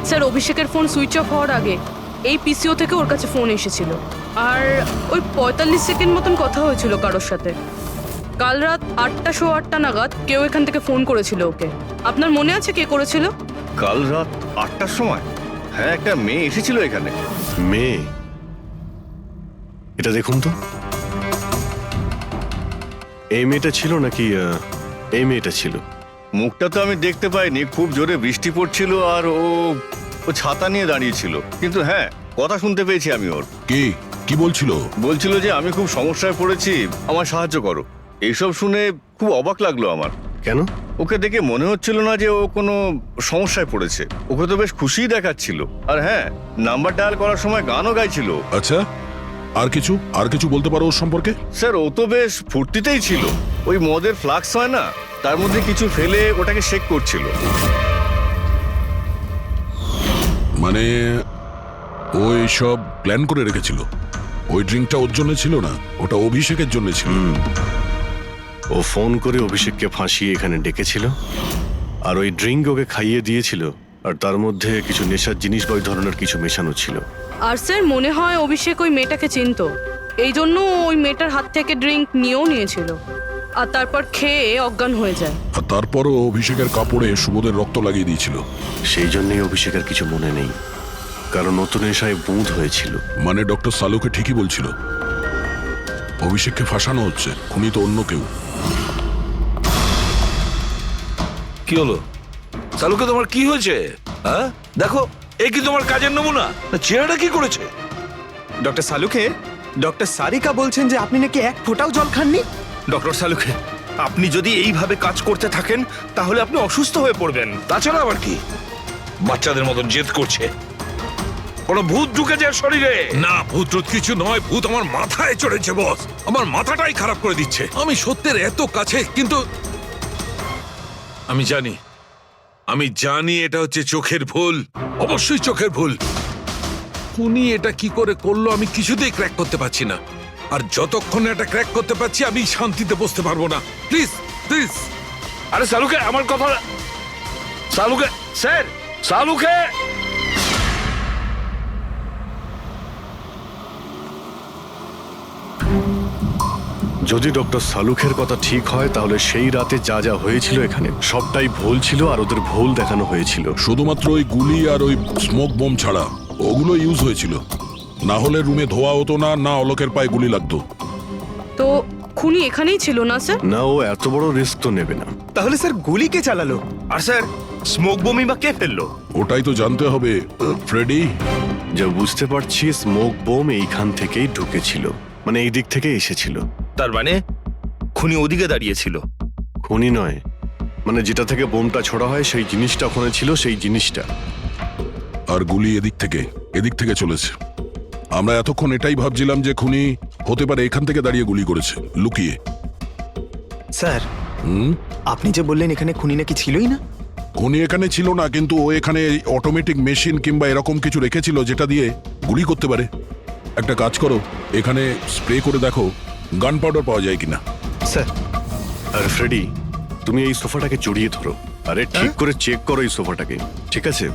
স্যার, অভিষেকের ফোন সুইচ অফ হওয়ার আগে এই পিসিও থেকে ওর কাছে ফোন এসেছিল, আর ওই 45 সেকেন্ড মতন কথা হয়েছিল কারোর সাথে। কাল রাত 8:08 নাগাদ কেউ এখান থেকে ফোন করেছিল ওকে। আপনার মনে আছে কে করেছিল? কাল রাত 8টার সময়? হ্যাঁ, একটা মেয়ে এসেছিল এখানে। মেয়ে? এটা দেখুন তো, এই মেয়েটা ছিল নাকি এই মেয়েটা ছিল? মুখটা তো আমি দেখতে পাইনি, খুব জোরে বৃষ্টি পড়ছিল আর ও ছাতা নিয়ে দাঁড়িয়েছিল। কিন্তু হ্যাঁ, কথা শুনতে পেয়েছি আমি ওর। কি বলছিল? বলছিল যে আমি খুব সমস্যায় পড়েছি, আমার সাহায্য করো। এইসব শুনে খুব অবাক লাগলো আমার। কেন? ওকে দেখে মনে হচ্ছিল না যে ও কোনো সমস্যায় পড়েছে। ওকে তো বেশ খুশিই দেখাচ্ছিল। আর হ্যাঁ, নাম্বার ডায়াল করার সময় গানও গাইছিল। আচ্ছা, আর কিছু বলতে পারো ওর সম্পর্কে? স্যার, ও তো বেশ ফুর্তিতেই ছিল। ওই মদের ফ্লাক্স হয় না, তার মধ্যে কিছু ফেলে ওটাকে শেক করছিল। মানে ও সব প্ল্যান করে রেখেছিল? ওই ড্রিঙ্কটা ওর জন্য ছিল না, ওটা অভিষেকের জন্য ছিল। ও ফোন করে অভিষেককে ফাঁসিয়ে এখানে ডেকেছিল, আর ওই ড্রিঙ্ক ওকে খাইয়ে দিয়েছিল, আর তার মধ্যে কিছু নেশার জিনিস বা ওই ধরনের কিছু মেশানো ছিল। আর স্যার মনে হয় অভিষেক ওই মেয়েটাকে চিনতো, এই জন্য ওই মেয়েটার হাত থেকে ড্রিঙ্ক নিয়েছিল, আর তারপর খেয়ে অজ্ঞান হয়ে যায়। আর তারপরও অভিষেকের কাপড়ে সুবোধের রক্ত লাগিয়ে দিয়েছিল। সেই জন্যই অভিষেকের কিছু মনে নেই, কারণ নতুন নেশায় বুঁদ হয়েছিল। মানে ডক্টর সালুকে ঠিকই বলছিল, অভিষেককে ফাঁসানো হচ্ছে, খুনি তো অন্য কেউ। কি হলো সালুকে, তোমার কি হয়েছে? হ্যাঁ দেখো, এ কি তোমার কাজের নমুনা? চেহারাটা কি করেছে? ডক্টর সালুখে, ডক্টর সারিকা বলছেন যে আপনি নাকি এক ফোঁটাও জল খাননি। ডক্টর সালুখে, আপনি যদি এইভাবে কাজ করতে থাকেন তাহলে আপনি অসুস্থ হয়ে পড়বেন। তাছাড়া আবার কি বাচ্চাদের মতন জেদ করছে? কোনো ভূত ঢুকেছে এর শরীরে? না, ভূত টুত কিছু নয়, ভূত আমার মাথায় চড়েছে বস। আমার মাথাটাই খারাপ করে দিচ্ছে। আমি সত্যের এত কাছে, কিন্তু আমি জানি এটা হচ্ছে চোখের ভুল, অবশ্যই চোখের ভুল। উনি এটা কি করে করলো আমি কিছুতেই ক্র্যাক করতে পারছি না। আর যতক্ষণ এটা ক্র্যাক করতে পারছি আমি শান্তিতে বসতে পারবো না। Please please. আরে সালুকে, আমার কথা। সালুকে স্যার, সালুকে। যদি ডক্টর সালুখের কথা ঠিক হয় তাহলে সেই রাতে যা যা হয়েছিল এখানে সবটাই ভুল ছিল, আর ওদের ভুল দেখানো হয়েছিল। শুধুমাত্র ওই গুলি আর ওই স্মোক বোম ছাড়া ওগুলো ইউজ হয়েছিল। না হলে রুমে ধোয়া হতো না, না অলোকের পায়ে গুলি লাগতো। তো খুনি এখানেই ছিল না স্যার? না, ও এত বড় রিস্ক তো নেবে না। তাহলে স্যার গুলি কে চালালো? আর স্যার স্মোক বোমই বা কে ফেললো? ওটাই তো জানতে হবে ফ্রেডি। যা বুঝতে পারছি স্মোক বোম এইখান থেকেই ঢুকেছিল, মানে এই দিক থেকে এসেছিল। তার মানে খুনি ওদিকে দাঁড়িয়েছিল? খুনি নয়, মানে যেটা থেকে বোমটা ছোড়া হয় সেই জিনিসটা ওখানে ছিল, সেই জিনিসটা। আর গুলি এদিক থেকে চলেছে। আমরা এতক্ষণ এটাই ভাবছিলাম যে খুনি হতে পারে এখান থেকে দাঁড়িয়ে গুলি করেছে, লুকিয়ে। স্যার, আপনি যে বললেন এখানে খুনি নাকি ছিলই না। খুনি এখানে ছিল না, কিন্তু ও এখানে অটোমেটিক মেশিন কিংবা এরকম কিছু রেখেছিল যেটা দিয়ে গুলি করতে পারে। একটা কাজ করো, এখানে স্প্রে করে দেখো গান পাউডার পাওয়া যায় কিনা। স্যার। আর ফ্রেডি, তুমি এই সোফাটাকে জড়িয়ে ধরো। আরে ঠিক করে চেক করো এই সোফাটাকে, ঠিক আছে?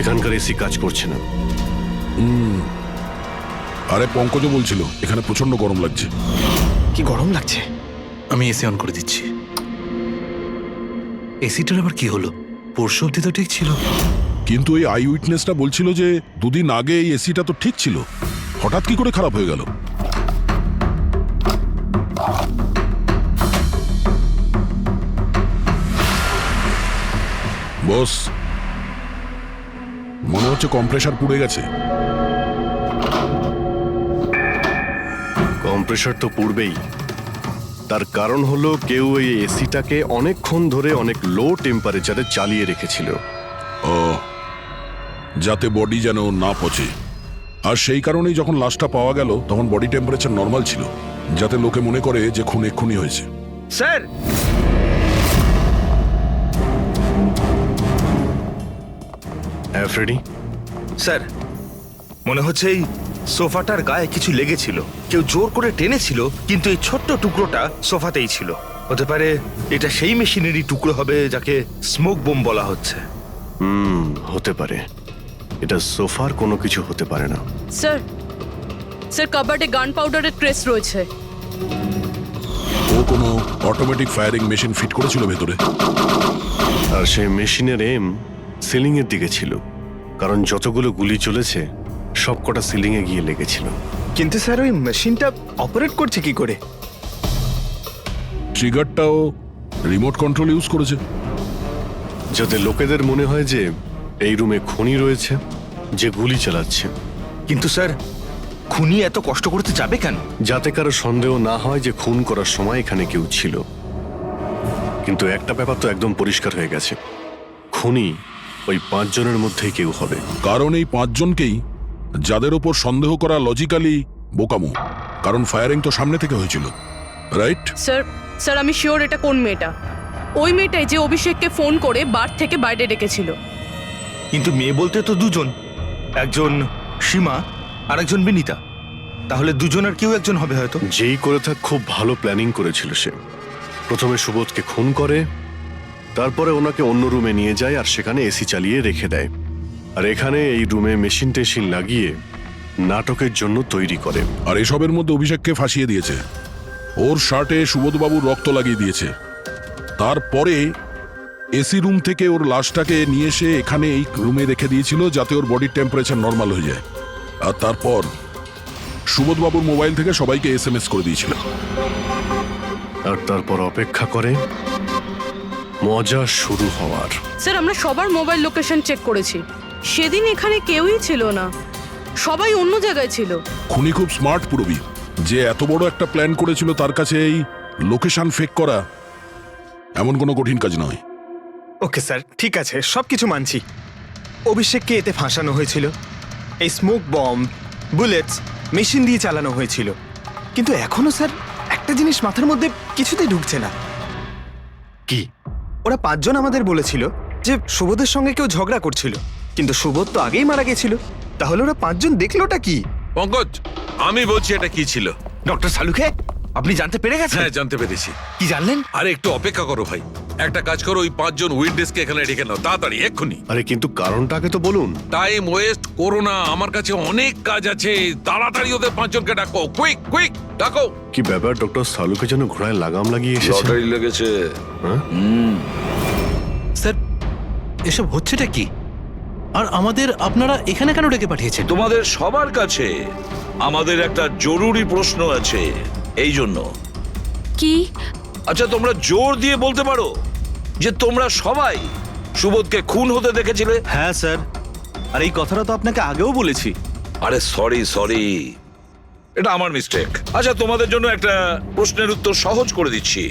এখানকার এসি কাজ করছে না। আরে পঙ্কজ বলছিল এখানে প্রচন্ড গরম লাগছে। কি গরম লাগছে? আমি এসি অন করে দিচ্ছি। এসিটার আবার কি হলো? পরশু অব্দি তো ঠিক ছিল। কিন্তু এই আই উইটনেসটা বলছিল যে দুদিন আগে এই এসিটা তো ঠিক ছিল, হঠাৎ কি করে খারাপ হয়ে গেল? বস, মনে হচ্ছে কম্প্রেসার পুড়ে গেছে। কম্প্রেসার তো পুড়বেই, তার কারণ হলো কেউ এই এসিটাকে অনেকক্ষণ ধরে অনেক লো টেম্পারেচারে চালিয়ে রেখেছিল। ও, যাতে বডি যেন না পচে। আর সেই কারণেই যখন লাশটা পাওয়া গেল তখন বডি টেম্পারেচার নর্মাল ছিল, যাতে লোকে মনে করে যে খুন এক্ষুনি হয়েছে। স্যার, হ্যাঁ ফ্রেডি। স্যার, মনে হচ্ছে এই সোফাটার গায়ে কিছু লেগেছিল, কেউ জোর করে টেনেছিল, কিন্তু এই ছোট্ট টুকরোটা সোফাতেই ছিল। হতে পারে এটা সেই মেশিনেরই টুকরো হবে যাকে স্মোক বোম বলা হচ্ছে। হতে পারে। এটা সোফার কোনো কিছু হতে পারে না। স্যার কাবার্ডে গান পাউডারের ট্রেস রয়েছে। ও কোনো অটোমেটিক ফায়ারিং মেশিন ফিট করেছিল ভেতরে। আর সেই মেশিনের এম সিলিং এর দিকে ছিল, কারণ যতগুলো গুলি চলেছে সবকটা সিলিং এ গিয়ে লেগেছিল। কিন্তু স্যার ওই মেশিনটা অপারেট করছে কি করে? ট্রিগারটাও রিমোট কন্ট্রোল ইউজ করেছে, যাতে লোকেদের মনে হয় যে এই রুমে খুনি রয়েছে যে গুলি চালাচ্ছে। কিন্তু স্যার, খুনি এত কষ্ট করতে যাবে কেন? যাতে কারো সন্দেহ না হয় যে খুন করার সময় এখানে কেউ ছিল। কিন্তু একটা ব্যাপার তো একদম পরিষ্কার হয়ে গেছে, খুনি ওই 5 জনের মধ্যেই কেউ হবে। কারণ এই 5 জনকেই যাদের ওপর সন্দেহ করা লজিক্যালি বোকামো, কারণ ফায়ারিং তো সামনে থেকে হয়েছিল, রাইট? স্যার আমি শিওর এটা কোন মেয়েটা। ওই মেয়েটাই যে অভিষেককে ফোন করে বার থেকে বাইরে ডেকেছিল। কিন্তু মেয়ে বলতে তো দুজন, একজন সীমা আর একজন বিনীতা। তাহলে দুজনের কেউ একজন হবে হয়তো। যেই করে থাক খুব ভালো প্ল্যানিং করেছিল সে। প্রথমে সুবোধকে খুন করে, তারপরে ওনাকে অন্য রুমে নিয়ে যায় আর সেখানে এসি চালিয়ে রেখে দেয়। আর এখানে এই রুমে মেশিন টেশিন লাগিয়ে নাটকের জন্য তৈরি করে। আর এসবের মধ্যে অভিষেককে ফাঁসিয়ে দিয়েছে, ওর শার্টে সুবোধবাবুর রক্ত লাগিয়ে দিয়েছে। তারপরে এসি রুম থেকে ওর লাশটাকে নিয়ে এসে এখানে এই রুমে রেখে দিয়েছিল যাতে ওর বডির টেম্পারেচার নর্মাল হয়ে যায়। আর তারপর সুবোধবাবুর মোবাইল থেকে সবাইকে এসএমএস করে দিয়েছিল। আর তারপর অপেক্ষা করে মজা শুরু হওয়ার। স্যার আমরা সবার মোবাইল লোকেশন চেক করেছি, সেদিন এখানে কেউই ছিল না, সবাই অন্য জায়গায় ছিল। খুনি খুব স্মার্ট পুরবি, যে এত বড় একটা প্ল্যান করেছিল তার কাছে এই লোকেশন ফেক করা এমন কোনো কঠিন কাজ নয়। ওকে স্যার, ঠিক আছে, সবকিছু মানছি। অভিষেককে এতে ফাঁসানো হয়েছিল, এই স্মোক বম্ব, বুলেটস মেশিন দিয়ে চালানো হয়েছিল। কিন্তু এখনো স্যার একটা জিনিস মাথার মধ্যে কিছুতেই ঢুকছে না। কি? ওরা 5 জন আমাদের বলেছিল যে সুবোধের সঙ্গে কেউ ঝগড়া করছিল, কিন্তু সুবোধ তো আগেই মারা গেছিল। তাহলে ওরা 5 জন দেখলোটা কি? পঙ্কজ, আমি বলছি এটা কি ছিল। ডক্টর সালুকে, আপনি জানতে পেরে গেছেন? হ্যাঁ, জানতে পেরেছি। কি জানলেন? আরে একটু অপেক্ষা করো ভাই, একটা কাজ করো, ওই 5 জন উইটনেসকে এখানে ডেকে নাও তাড়াতাড়ি, এক্ষুনি। আরে কিন্তু কারণটাকে তো বলুন। টাইম ওয়েস্ট করো না, আমার কাছে অনেক কাজ আছে। তাড়াতাড়ি ওদের 5 জনকে ডাকো, কুইক কুইক ডাকো। কি ব্যাপার, ডক্টর সালুকে যেন ঘোড়ায় লাগাম লাগিয়ে এসেছে। লটারি লেগেছে। স্যার, এসব হচ্ছেটা কি? আর আমাদের আপনারা এখানে কেন ডেকে পাঠিয়েছেন? তোমাদের সবার কাছে আমাদের একটা জরুরি প্রশ্ন আছে, এই জন্য। কি? আচ্ছা, তোমরা জোর দিয়ে বলতে পারো যে তোমরা সবাই সুবোধকে খুন হতে দেখেছিলে? হ্যাঁ স্যার, আর এই কথাটা তো আপনাকে আগেও বলেছি। আরে সরি, এটা আমার মিস্টেক। আচ্ছা, তোমাদের জন্য একটা প্রশ্নের উত্তর সহজ করে দিচ্ছি।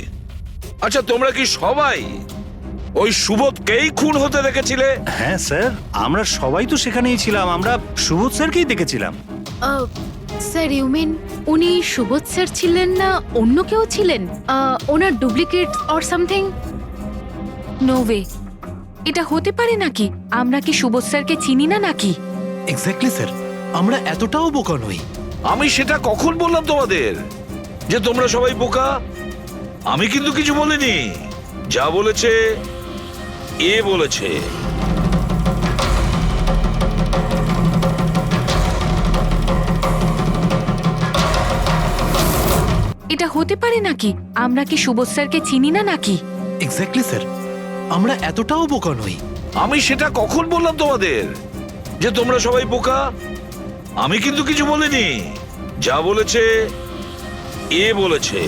আচ্ছা, তোমরা কি সবাই ওই সুবোধকেই খুন হতে দেখেছিলে? হ্যাঁ স্যার, আমরা সবাই তো সেখানেই ছিলাম, আমরা সুবোধ স্যারকেই দেখেছিলাম। স্যার, ইউ মিন উনি সুবোধ স্যার ছিলেন না, অন্য কেউ ছিলেন? ওনার duplicate or something? No way, এটা হতে পারে নাকি? আমরা কি সুবোধ স্যারকে চিনি না নাকি? এক্স্যাক্টলি স্যার, আমরা এতটাও বোকা নই। আমি সেটা কখন বললাম তোমাদের যে তোমরা সবাই বোকা? আমি কিন্তু কিছু বলিনি, যা বলেছে এ বলেছে। এটা হতে পারে নাকি? আমরা কি সুবোধ স্যারকে চিনি না নাকি? এক্স্যাক্টলি স্যার, আমরা এতটাও বোকা নই। আমি সেটা কখন বললাম তোমাদের যে তোমরা সবাই বোকা? আমি কিন্তু কিছু বলিনি, যা বলেছে এ বলেছে।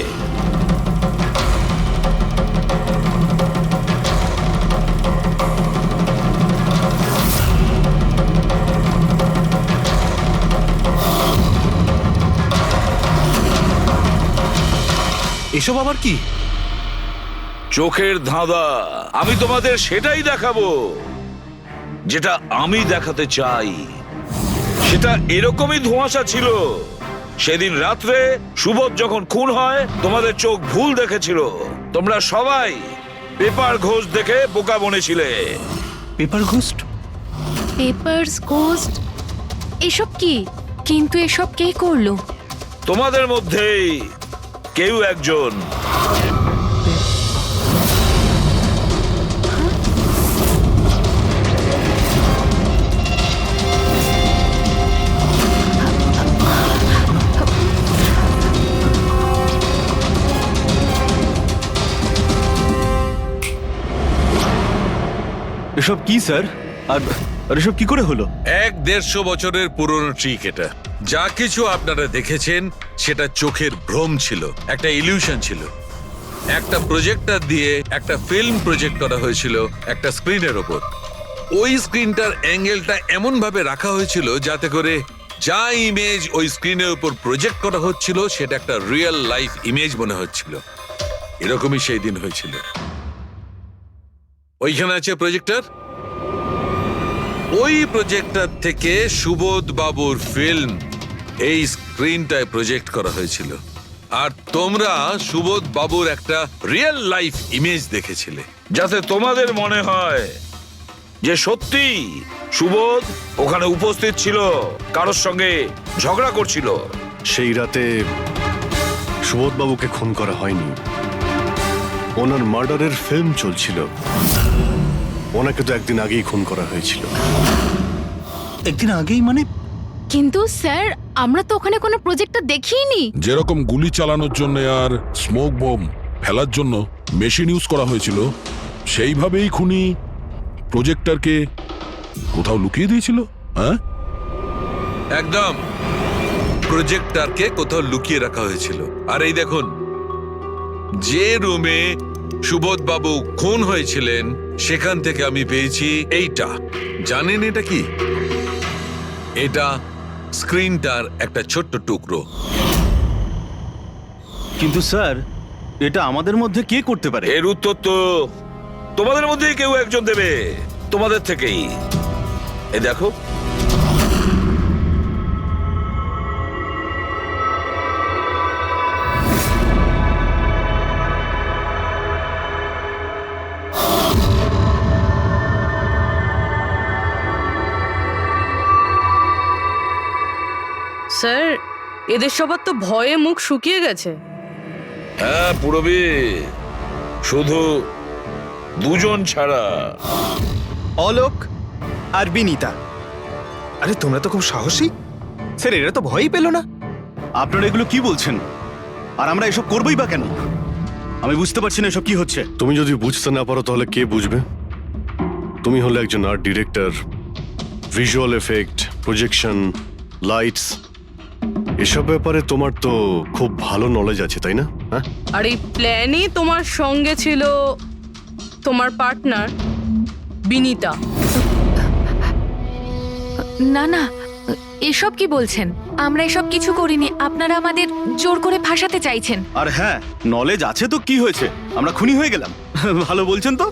এসব আবার কি? চোখের ধাঁধা। আমি তোমাদের সেটাই দেখাবো যেটা আমি দেখাতে চাই। সেটা এরকমই ধোঁয়াশা ছিল। সেদিন রাত্রে সুবোধ যখন খুন হয়, তোমাদের চোখ ভুল দেখেছিল। তোমরা সবাই পেপার ঘোষ দেখে বোকা বনেছিলে। Paper ghost? পেপারস ঘোস্ট এসব কি? কিন্তু এসব কে করলো? তোমাদের মধ্যেই কেউ একজন। এসব কি স্যার? আর এসব কি করে হলো? 150 বছরের পুরনো ট্রিক এটা। যা কিছু আপনারা দেখেছেন সেটা চোখের ভ্রম ছিল, একটা ইলিউশন ছিল। একটা প্রজেক্টর দিয়ে একটা ফিল্ম প্রজেক্ট করা হয়েছিল একটা স্ক্রিনের ওপর। ওই স্ক্রিনটার অ্যাঙ্গেলটা এমন ভাবে রাখা হয়েছিল যাতে করে যা ইমেজ ওই স্ক্রিনের উপর প্রজেক্ট করা হচ্ছিল সেটা একটা রিয়েল লাইফ ইমেজ মনে হচ্ছিল। এরকমই সেই দিন হয়েছিল। ওইখানে আছে প্রজেক্টর। ওই প্রজেক্টর থেকে সুবোধ বাবুর ফিল্ম এই স্ক্রিনটায় প্রজেক্ট করা হয়েছিল। আর তোমরা সুবোধ বাবুর একটা রিয়েল লাইফ ইমেজ দেখেছিলে, যাতে তোমাদের মনে হয় যে সত্যি সুবোধ ওখানে উপস্থিত ছিল, কারোর সঙ্গে ঝগড়া করছিল। সেই রাতে সুবোধবাবুকে খুন করা হয়নি, ওনার মার্ডারের ফিল্ম চলছিল। ওনাকে তো একদিন আগেই খুন করা হয়েছিল। একদিন আগেই মানে? কিন্তু স্যার, আমরা তো ওখানে কোনো প্রজেক্টটা দেখিনি। যেরকম গুলি চালানোর জন্য আর স্মোক বোম ফেলার জন্য মেশিন ইউজ করা হয়েছিল, সেইভাবেই খুনি প্রজেক্টরকে কোথাও লুকিয়ে দিয়েছিল? হ্যাঁ, একদম প্রজেক্টরকে কোথাও লুকিয়ে রাখা হয়েছিল। আর এই দেখুন, যে রুমে সুবোধ বাবু খুন হয়েছিলেন সেখান থেকে আমি পেয়েছি এইটা। জানেন এটা কি? এটা স্ক্রিনটার একটা ছোট্ট টুকরো। কিন্তু স্যার, এটা আমাদের মধ্যে কে করতে পারে? এর উত্তর তো তোমাদের মধ্যেই কেউ একজন দেবে, তোমাদের থেকেই। এ দেখো, স্যার, এদের সবার তো ভয়ে মুখ শুকিয়ে গেছে। হ্যাঁ পুরবী, শুধু দুজন ছাড়া। অলোক আর বিনীতা। আরে তোমরা তো খুব সাহসী স্যার, এরা তো ভয়ই পেল না। আপনারা এগুলো কি বলছেন? আর আমরা এসব করবোই বা কেন? আমি বুঝতে পারছি না এসব কি হচ্ছে। তুমি যদি বুঝতে না পারো তাহলে কে বুঝবে? তুমি হলে একজন art director, visual effect, projection, lights, এসব ব্যাপারে তোমার তো খুব ভালো নলেজ আছে, তাই না? হ্যাঁ, আর এই প্ল্যানে তোমার সঙ্গে ছিল তোমার পার্টনার বিনীতা। না না, এসব কি বলছেন? আমরা এসব কিছু করিনি। আপনারা আমাদের জোর করে ফাঁসাতে চাইছেন। আর হ্যাঁ, নলেজ আছে তো কি হয়েছে? আমরা খুনি হয়ে গেলাম। ভালো বলছেন তো।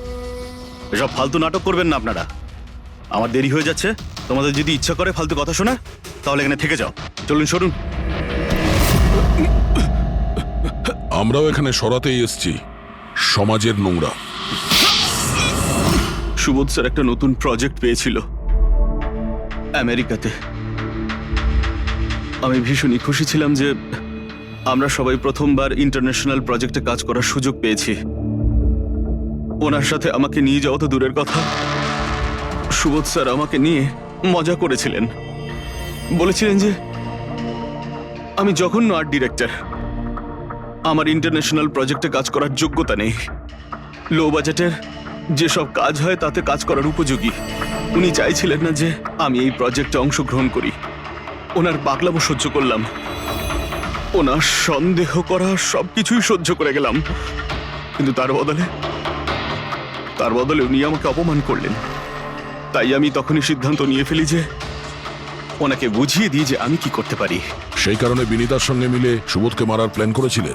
এসব ফালতু নাটক করবেন না আপনারা। আমার দেরি হয়ে যাচ্ছে। তোমাদের যদি ইচ্ছা করে ফালতু কথা শোনা, তাহলে এখানে থেকে যাও। চলুন, সরুন। আমরাও এখানে সরাতেই এসছি সমাজের নোংরা। সুবোধ স্যার একটা নতুন প্রজেক্ট পেয়েছিল আমেরিকাতে। আমি ভীষণই খুশি ছিলাম যে আমরা সবাই প্রথমবার ইন্টারন্যাশনাল প্রজেক্টে কাজ করার সুযোগ পেয়েছি। ওনার সাথে আমাকে নিয়ে যাওয়া তো দূরের কথা, সুবোধ স্যার আমাকে নিয়ে মজা করেছিলেন। বলেছিলেন যে আমি জঘন্য আর্ট ডিরেক্টর, আমার ইন্টারন্যাশনাল প্রজেক্টে কাজ করার যোগ্যতা নেই, লো বাজেটের যেসব কাজ হয় তাতে কাজ করার উপযোগী। উনি চাইছিলেন না যে আমি এই প্রজেক্টে অংশগ্রহণ করি। ওনার পাগলামো সহ্য করলাম, ওনার সন্দেহ করা সবকিছুই সহ্য করে গেলাম। কিন্তু তার বদলে উনি আমাকে অপমান করলেন। তাই আমি তখনই সিদ্ধান্ত নিয়ে ফেলি যে ওনাকে বুঝিয়ে দিই যে আমি কি করতে পারি। সেই কারণে বিনীতার সঙ্গে মিলে সুবোধকে মারার প্ল্যান করেছিলে?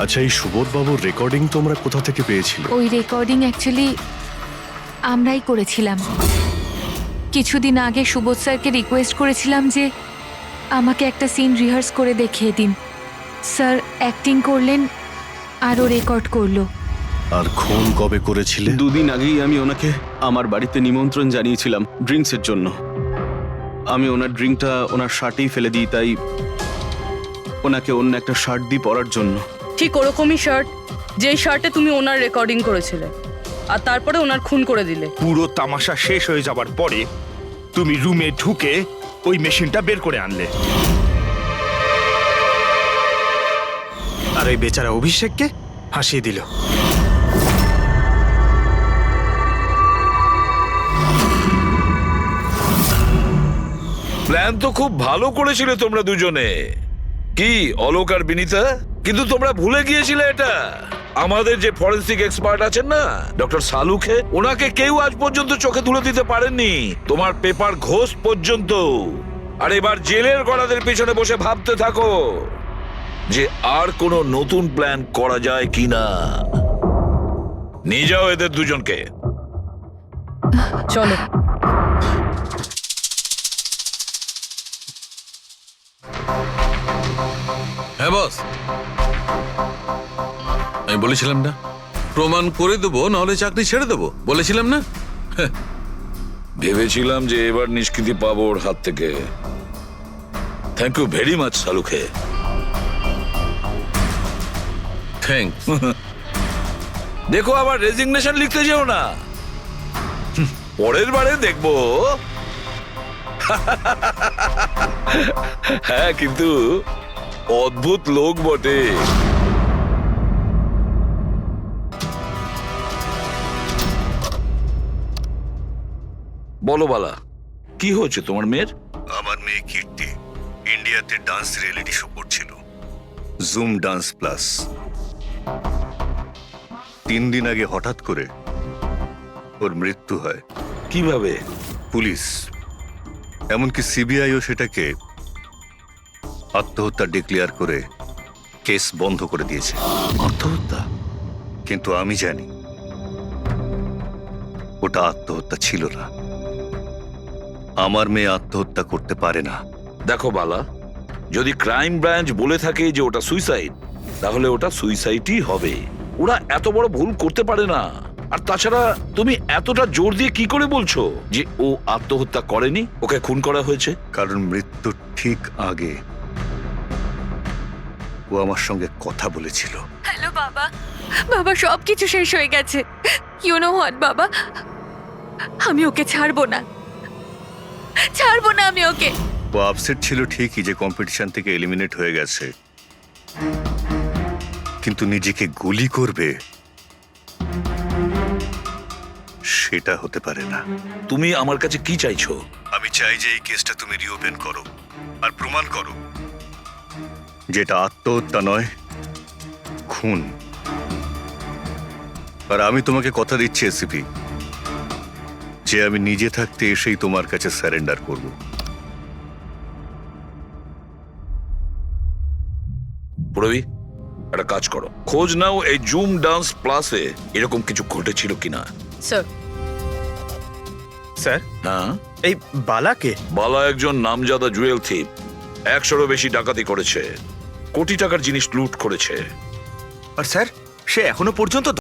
আচ্ছা, এই সুবোধ বাবুর রেকর্ডিং তোমরা কোথা থেকে পেয়েছিলে? ওই রেকর্ডিং অ্যাকচুয়ালি আমরাই করেছিলাম। কিছুদিন আগে সুবোধ স্যারকে রিকোয়েস্ট করেছিলাম যে আমাকে একটা সিন রিহার্স করে দেখিয়ে দিন। স্যার অ্যাক্টিং করলেন আর ও রেকর্ড করলো। আর খুন কবে করেছিলে? 2 দিন আগেই আমি ওনাকে আমার বাড়িতে নিমন্ত্রণ জানিয়েছিলাম ড্রিঙ্কসের জন্য। আমি ওনার ড্রিঙ্কটা ওনার শার্টেই ফেলে দিই, তাই ওনাকে অন্য একটা শার্ট দিই পরার জন্য। ঠিক ওরকমই শার্ট, যেই শার্টে তুমি ওনার রেকর্ডিং করেছিলে, আর তারপরে ওনার খুন করে দিলে। পুরো তামাশা শেষ হয়ে যাবার পরে তুমি রুমে ঢুকে ওই মেশিনটা বের করে আনলে। আর ওই বেচারা অভিষেককে ফাঁসিয়ে দিল। প্ল্যান তো খুব ভালো করেছিলে তোমরা দুজনে, কি অলোক আর বিনীতা। কিন্তু তোমরা ভুলে গিয়েছিলে এটা, আমাদের যে ফরেন্সিক এক্সপার্ট আছেন না ডক্টর সালুখে, ওনাকে কেউ আজ পর্যন্ত চোখে তুলে দিতে পারেননি, তোমার পেপার ঘোষ পর্যন্ত। আর এবার জেলের গড়াদের পিছনে বসে ভাবতে থাকো যে আর কোনো নতুন প্ল্যান করা যায় কিনা। নিয়ে যাও এদের দুজনকে। চলো। হ্যাঁ বস, আমি বলেছিলাম না প্রমাণ করে দেবো, নাহলে চাকরি ছেড়ে দেবো, বলেছিলাম না? ভেবেছিলাম যে এবার নিষ্কৃতি পাবো ওর হাত থেকে। Thank you very much Salukhe. Thanks. দেখো আবার রেজিগনেশন লিখতে যেও না, পরের বারে দেখবো। হ্যাঁ, কিন্তু অদ্ভুত লোক বটে। বলো বালা, কি হয়েছে তোমার মেয়ের? আমার মেয়ে কীর্তি ইন্ডিয়াতে ডান্স রিয়েলিটি শো করছিল, জুম ডান্স প্লাস। 3 দিন আগে হঠাৎ করে ওর মৃত্যু হয়। কিভাবে? পুলিশ, এমনকি সিবিআইও সেটাকে আত্মহত্যা ডিক্লেয়ার করে কেস বন্ধ করে দিয়েছে। আত্মহত্যা? কিন্তু আমি জানি ওটা আত্মহত্যা ছিল না। আমার মেয়ে আত্মহত্যা করতে পারে না। দেখো বালা, যদি ক্রাইম ব্রাঞ্চ বলে থাকে যে ওটা সুইসাইড, তাহলে ওটা সুইসাইডই হবে। ওরা এত বড় ভুল করতে পারে না। আর তাছাড়া তুমি এতটা জোর দিয়ে কি করে বলছো যে ও আত্মহত্যা করেনি, ওকে খুন করা হয়েছে? কারণ মৃত্যুর ঠিক আগে ও আমার সঙ্গে কথা বলেছিল। হ্যালো বাবা, বাবা সব কিছু শেষ হয়ে গেছে। ইউ নো হোয়াট বাবা, আমি ওকে ছাড়বো না, ছাড়বো না আমি ওকে। ও আপসেট ছিল ঠিকই যে কম্পিটিশন থেকে এলিমিনেট হয়ে গেছে, কিন্তু নিজেকে গুলি করবে সেটা হতে পারে না। তুমি আমার কাছে কি চাইছো? আমি চাই যে এই কেসটা তুমি রিওপেন করো আর প্রমাণ করো যেটা আত্মহত্যা নয়, খুন। আর আমি তোমাকে কথা দিচ্ছি এসিপি, যে আমি নিজে থাকতে এসেই তোমার কাছে সারেন্ডার করব। প্রবি, একটা কাজ করো, খোঁজ নাও এই জুম ডান্স প্লাসে এরকম কিছু ঘটেছিল কিনা। স্যার। স্যার, হ্যাঁ, এই বালাকে? বালা একজন নামজাদা জুয়েল থিপ। 100-এরও বেশি ডাকাতি করেছে, কোটি টাকার জিনিস লুট করেছে। আর স্যার, সে এখনো পর্যন্ত